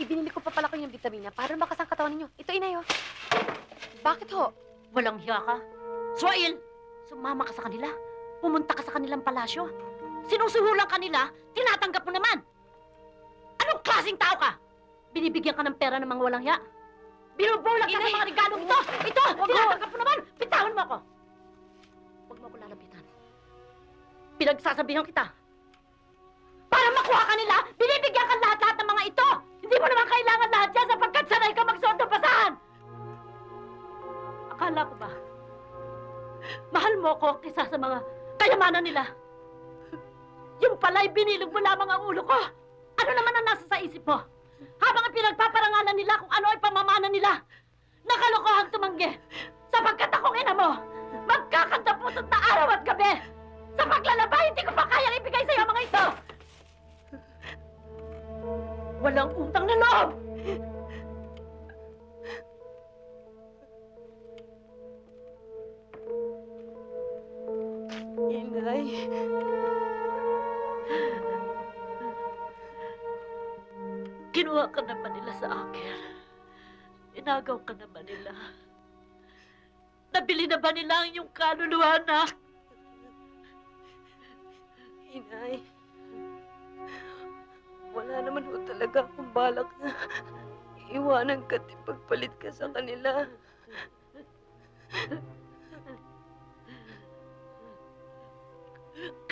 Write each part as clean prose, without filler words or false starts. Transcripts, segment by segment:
Ibinili ko pa pala ko yung vitamina para lumakas ang katawan ninyo. Ito, inay, oh. Bakit ho? Walang hiya ka. Suail, sumama ka sa kanila. Pumunta ka sa kanilang palasyo. Sinusuhulang kanila, tinatanggap mo naman. Anong klaseng tao ka? Binibigyan ka ng pera ng mga walang hiya? Binubulak ka sa mga regalong ito! Ito! Tinatanggap mo naman! Bitawan mo ako! Huwag mo ako lalapitan. Pinagsasabihan kita. Para makuha ka nila, binibigyan ka lahat-lahat ng mga ito! Hindi mo naman kailangan lahat yan sapagkat sanay ka magsuot ng basahan! Akala ko ba, mahal mo ako kaysa sa mga kayamanan nila? Yung pala'y binilog mo lamang ang ulo ko! Ano naman ang nasa sa isip mo? Habang pinagpaparangalan nila kung ano ay pamamana nila, nakalokohan tumanggi sapagkat akong ina mo, magkakantaputot na araw at gabi! Sa paglalaba, hindi ko pa kayang ibigay sa'yo ang mga ito! Walang utang na loob! Inay. Kinuha ka naman nila sa akin. Inagaw ka naman nila. Nabili na ba nila ang iyong kaluluwa, anak? Inay. Wala naman ho talaga akong balak na iwanan ka at ipagpalit ka sa kanila.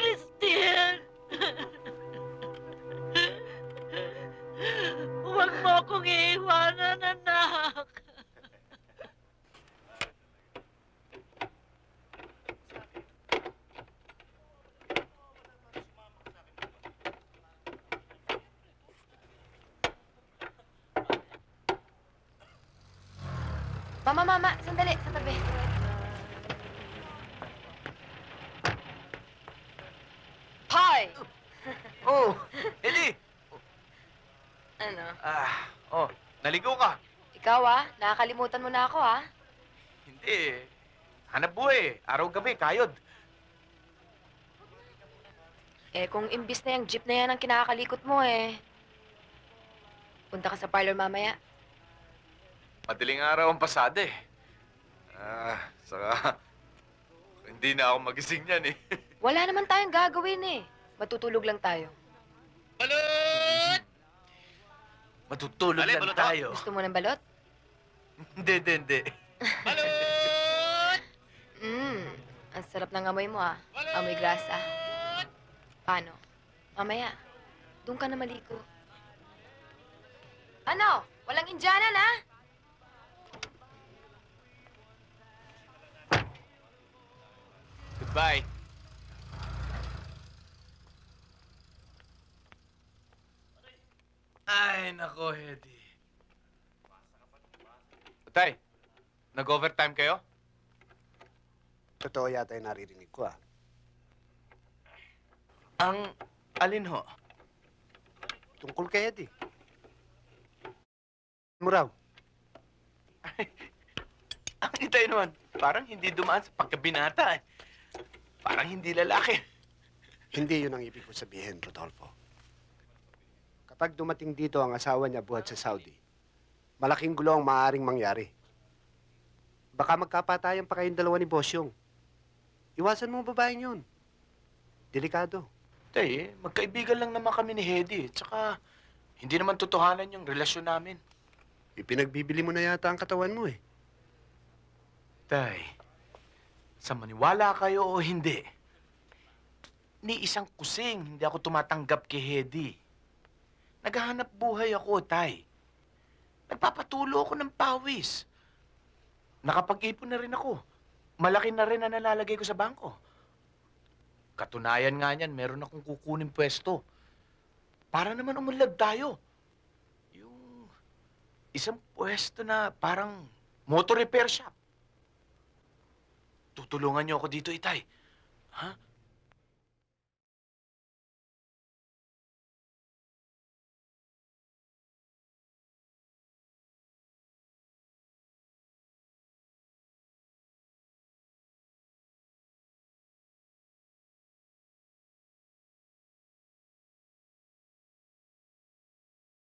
Christine! Huwag mo akong iiwanan, anak! Mama, sandali, sa tabi. Hoy! Oh, Eli! Ano? Naligo ka. Ikaw, nakakalimutan mo na ako, Hindi. Hanap buhay. Araw-gabi, kayod. Kung imbis na yung jeep na yan ang kinakalikot mo, punta ka sa parlor mamaya. Madaling araw ang pasada eh. Saka hindi na ako magising yan eh. Wala naman tayong gagawin, Matutulog lang tayo. Balot! Matutulog Alin, lang balot tayo. Gusto mo ng balot? Hindi. Balot! Ang sarap ng amoy mo, Amoy grasa. Paano? Mamaya, doon ka na maligo. Ano? Walang Indianan, Goodbye. Ay, nako, Hedy. Tay, nag-overtime kayo? Totoo yata yung naririnig ko, Ang alin ho? Tungkol kay Eddie. Mo raw. Ang itay naman, parang hindi dumaan sa pagkabinata eh. Parang hindi lalaki. Hindi yun ang ibig ko sabihin, Rodolfo. Kapag dumating dito ang asawa niya buhat sa Saudi, malaking gulo ang maaaring mangyari. Baka magkapatayan pa kayong dalawa ni Bosyong. Iwasan mo ang babaeng yun. Delikado. Tay, magkaibigan lang naman kami ni Hedy. Tsaka, hindi naman totohanan yung relasyon namin. Ipinagbibili mo na yata ang katawan mo eh. Tay, sa maniwala kayo o hindi, ni isang kusing hindi ako tumatanggap kay Hedy. Naghahanap buhay ako, Tay. Nagpapatulo ako ng pawis. Nakapag-ipon na rin ako. Malaki na rin ang nalalagay ko sa bangko. Katunayan nga niyan, meron akong kukunin pwesto. Para naman umunlad tayo. Yung isang pwesto na parang motor repair shop. Tutulungan niyo ako dito, Itay. Ha?